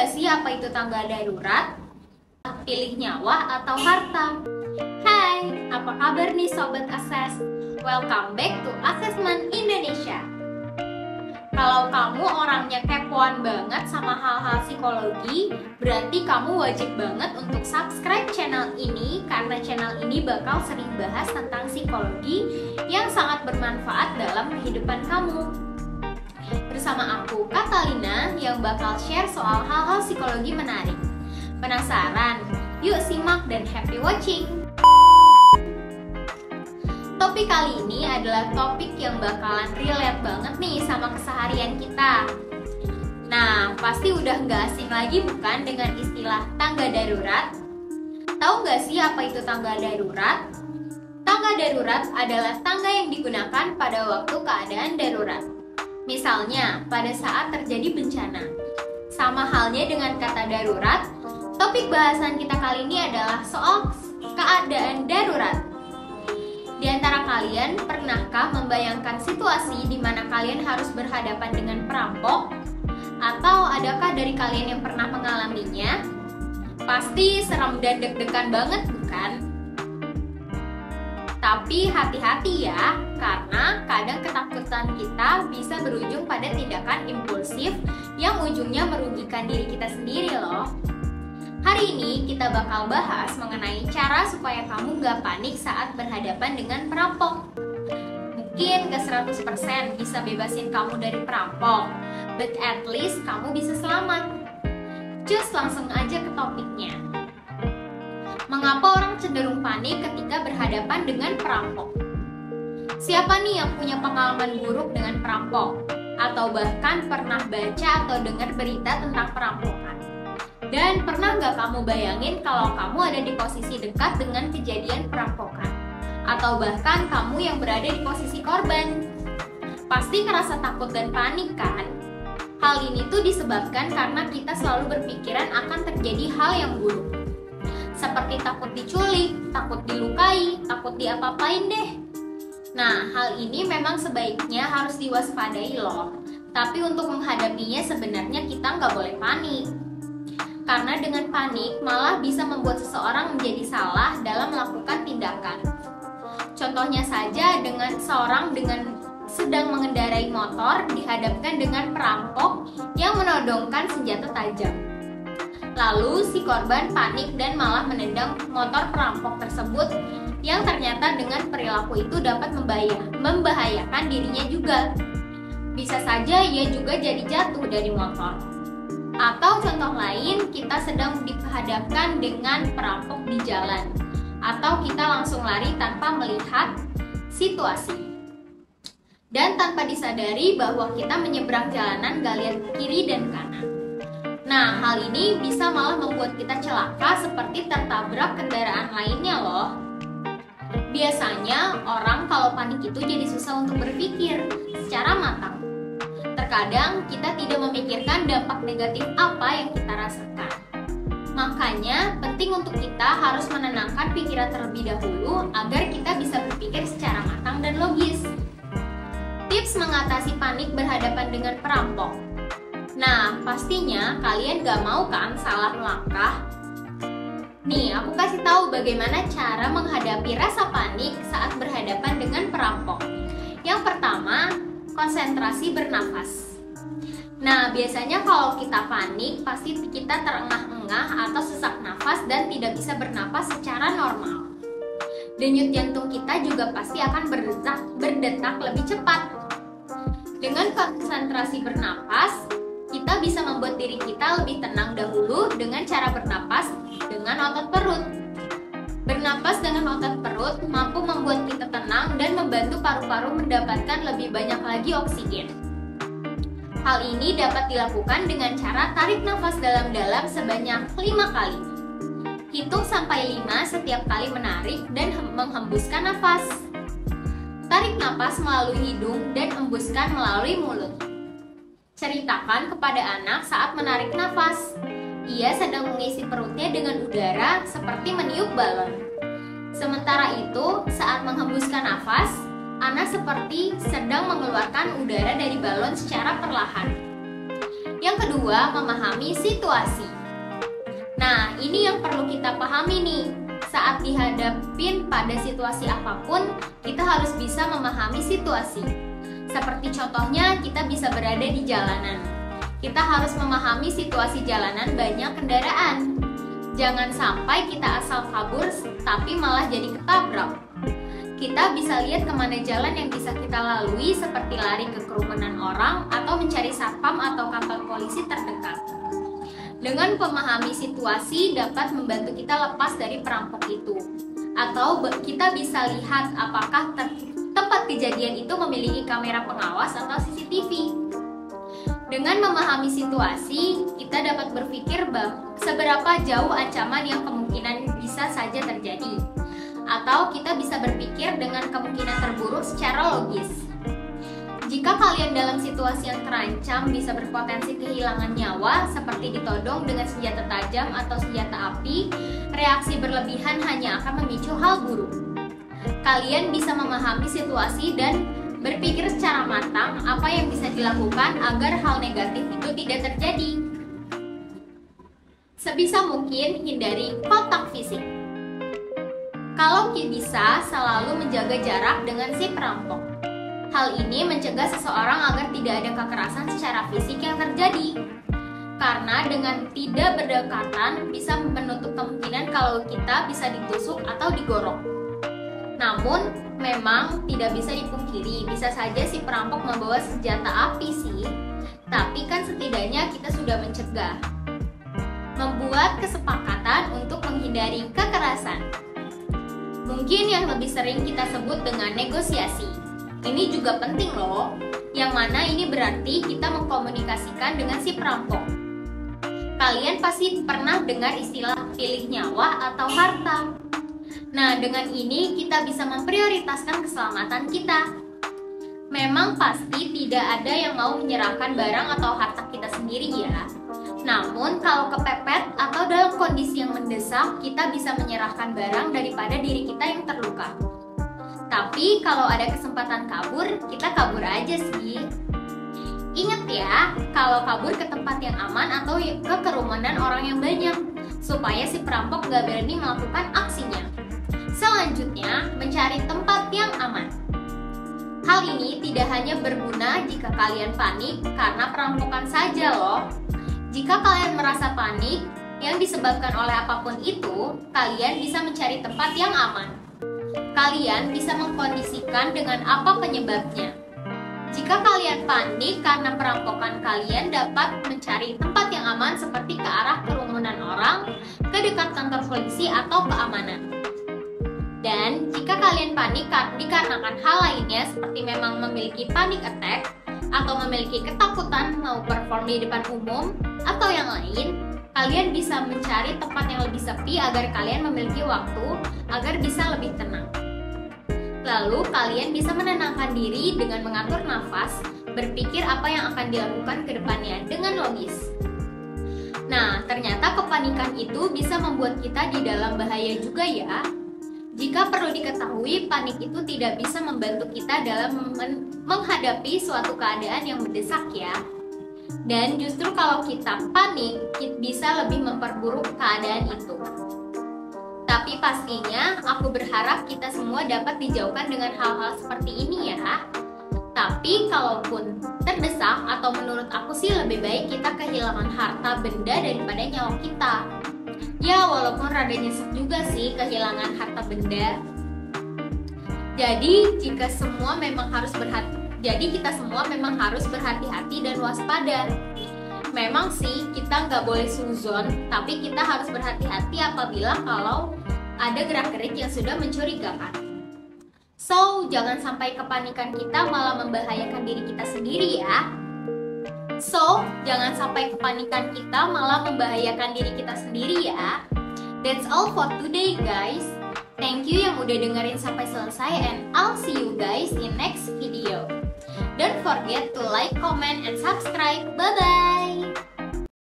nggak sih apa itu tangga darurat? Pilih nyawa atau harta? Hai, apa kabar nih Sobat Assess? Welcome back to Assessment Indonesia. Kalau kamu orangnya kepoan banget sama hal-hal psikologi, berarti kamu wajib banget untuk subscribe channel ini karena channel ini bakal sering bahas tentang psikologi yang sangat bermanfaat dalam kehidupan kamu. Bersama aku, Catalina, yang bakal share soal hal-hal psikologi menarik. Penasaran? Yuk simak dan happy watching! Topik kali ini adalah topik yang bakalan relate banget nih sama keseharian kita. Nah, pasti udah nggak asing lagi bukan dengan istilah tangga darurat? Tahu nggak sih apa itu tangga darurat? Tangga darurat adalah tangga yang digunakan pada waktu keadaan darurat. Misalnya, pada saat terjadi bencana. Sama halnya dengan kata darurat, topik bahasan kita kali ini adalah soal keadaan darurat. Di antara kalian, pernahkah membayangkan situasi di mana kalian harus berhadapan dengan perampok? Atau adakah dari kalian yang pernah mengalaminya? Pasti serem dan deg-degan banget, bukan? Tapi hati-hati ya, karena kadang ketakutan kita bisa berujung pada tindakan impulsif yang ujungnya merugikan diri kita sendiri loh. Hari ini kita bakal bahas mengenai cara supaya kamu gak panik saat berhadapan dengan perampok. Mungkin gak 100% bisa bebasin kamu dari perampok, but at least kamu bisa selamat. Just langsung aja ke topiknya. Mengapa orang cenderung panik ketika berhadapan dengan perampok? Siapa nih yang punya pengalaman buruk dengan perampok? Atau bahkan pernah baca atau dengar berita tentang perampokan? Dan pernah nggak kamu bayangin kalau kamu ada di posisi dekat dengan kejadian perampokan? Atau bahkan kamu yang berada di posisi korban? Pasti ngerasa takut dan panik kan? Hal ini tuh disebabkan karena kita selalu berpikiran akan terjadi hal yang buruk. Seperti takut diculik, takut dilukai, takut diapa-apain deh. Nah, hal ini memang sebaiknya harus diwaspadai loh. Tapi untuk menghadapinya sebenarnya kita nggak boleh panik. Karena dengan panik malah bisa membuat seseorang menjadi salah dalam melakukan tindakan. Contohnya saja dengan seorang sedang mengendarai motor dihadapkan dengan perampok yang menodongkan senjata tajam. Lalu si korban panik dan malah menendang motor perampok tersebut yang ternyata dengan perilaku itu dapat membahayakan dirinya juga. Bisa saja ia juga jadi jatuh dari motor. Atau contoh lain, kita sedang dihadapkan dengan perampok di jalan. Atau kita langsung lari tanpa melihat situasi. Dan tanpa disadari bahwa kita menyeberang jalanan gak lihat kiri dan kanan. Nah, hal ini bisa malah membuat kita celaka seperti tertabrak kendaraan lainnya loh. Biasanya orang kalau panik itu jadi susah untuk berpikir secara matang. Terkadang kita tidak memikirkan dampak negatif apa yang kita rasakan. Makanya penting untuk kita harus menenangkan pikiran terlebih dahulu agar kita bisa berpikir secara matang dan logis. Tips mengatasi panik berhadapan dengan perampok. Nah, pastinya kalian gak mau kan salah melangkah? Nih, aku kasih tahu bagaimana cara menghadapi rasa panik saat berhadapan dengan perampok. Yang pertama, konsentrasi bernafas. Nah, biasanya kalau kita panik, pasti kita terengah-engah atau sesak nafas dan tidak bisa bernafas secara normal. Denyut jantung kita juga pasti akan berdetak lebih cepat. Dengan konsentrasi bernafas, kita bisa membuat diri kita lebih tenang dahulu dengan cara bernapas dengan otot perut. Bernapas dengan otot perut mampu membuat kita tenang dan membantu paru-paru mendapatkan lebih banyak lagi oksigen. Hal ini dapat dilakukan dengan cara tarik nafas dalam-dalam sebanyak 5 kali. Hitung sampai 5 setiap kali menarik dan menghembuskan nafas. Tarik nafas melalui hidung dan hembuskan melalui mulut. Ceritakan kepada anak saat menarik nafas. Ia sedang mengisi perutnya dengan udara seperti meniup balon. Sementara itu, saat menghembuskan nafas, anak seperti sedang mengeluarkan udara dari balon secara perlahan. Yang kedua, memahami situasi. Nah, ini yang perlu kita pahami nih. Saat dihadapin pada situasi apapun, kita harus bisa memahami situasi. Seperti contohnya, kita bisa berada di jalanan. Kita harus memahami situasi jalanan banyak kendaraan. Jangan sampai kita asal kabur, tapi malah jadi ketabrak. Kita bisa lihat kemana jalan yang bisa kita lalui, seperti lari ke kerumunan orang atau mencari satpam atau kantor polisi terdekat. Dengan memahami situasi dapat membantu kita lepas dari perampok itu. Atau kita bisa lihat apakah tempat kejadian itu memiliki kamera pengawas atau CCTV. Dengan memahami situasi, kita dapat berpikir seberapa jauh ancaman yang kemungkinan bisa saja terjadi. Atau kita bisa berpikir dengan kemungkinan terburuk secara logis. Jika kalian dalam situasi yang terancam bisa berpotensi kehilangan nyawa, seperti ditodong dengan senjata tajam atau senjata api, reaksi berlebihan hanya akan memicu hal buruk. Kalian bisa memahami situasi dan berpikir secara matang apa yang bisa dilakukan agar hal negatif itu tidak terjadi. Sebisa mungkin hindari kontak fisik. Kalau bisa, selalu menjaga jarak dengan si perampok. Hal ini mencegah seseorang agar tidak ada kekerasan secara fisik yang terjadi. Karena dengan tidak berdekatan bisa menutup kemungkinan kalau kita bisa ditusuk atau digorok. Namun, memang tidak bisa dipungkiri, bisa saja si perampok membawa senjata api sih. Tapi kan setidaknya kita sudah mencegah. Membuat kesepakatan untuk menghindari kekerasan. Mungkin yang lebih sering kita sebut dengan negosiasi. Ini juga penting loh, yang mana ini berarti kita mengkomunikasikan dengan si perampok. Kalian pasti pernah dengar istilah pilih nyawa atau harta. Nah, dengan ini kita bisa memprioritaskan keselamatan kita. Memang pasti tidak ada yang mau menyerahkan barang atau harta kita sendiri ya. Namun kalau kepepet atau dalam kondisi yang mendesak, kita bisa menyerahkan barang daripada diri kita yang terluka. Tapi kalau ada kesempatan kabur, kita kabur aja sih. Ingat ya, kalau kabur ke tempat yang aman atau ke kerumunan orang yang banyak, supaya si perampok gak berani melakukan aksinya. Selanjutnya, mencari tempat yang aman. Hal ini tidak hanya berguna jika kalian panik karena perampokan saja loh. Jika kalian merasa panik yang disebabkan oleh apapun itu, kalian bisa mencari tempat yang aman. Kalian bisa mengkondisikan dengan apa penyebabnya. Jika kalian panik karena perampokan, kalian dapat mencari tempat yang aman seperti ke arah kerumunan orang, ke dekat kantor polisi atau keamanan. Dan jika kalian panik dikarenakan hal lainnya seperti memang memiliki panic attack atau memiliki ketakutan mau perform di depan umum atau yang lain, kalian bisa mencari tempat yang lebih sepi agar kalian memiliki waktu agar bisa lebih tenang. Lalu kalian bisa menenangkan diri dengan mengatur nafas, berpikir apa yang akan dilakukan ke depannya dengan logis. Nah, ternyata kepanikan itu bisa membuat kita di dalam bahaya juga ya. Jika perlu diketahui, panik itu tidak bisa membantu kita dalam menghadapi suatu keadaan yang mendesak ya. Dan justru kalau kita panik, kita bisa lebih memperburuk keadaan itu. Tapi pastinya aku berharap kita semua dapat dijauhkan dengan hal-hal seperti ini ya. Tapi kalaupun terdesak atau menurut aku sih lebih baik kita kehilangan harta benda daripada nyawa kita. Ya walaupun rada nyesek juga sih kehilangan harta benda. Jadi kita semua memang harus berhati-hati dan waspada. Memang sih kita nggak boleh suzon, tapi kita harus berhati-hati apabila kalau ada gerak-gerik yang sudah mencurigakan. So, jangan sampai kepanikan kita malah membahayakan diri kita sendiri ya. That's all for today guys. Thank you yang udah dengerin sampai selesai and I'll see you guys in next video. Don't forget to like, comment, and subscribe. Bye-bye!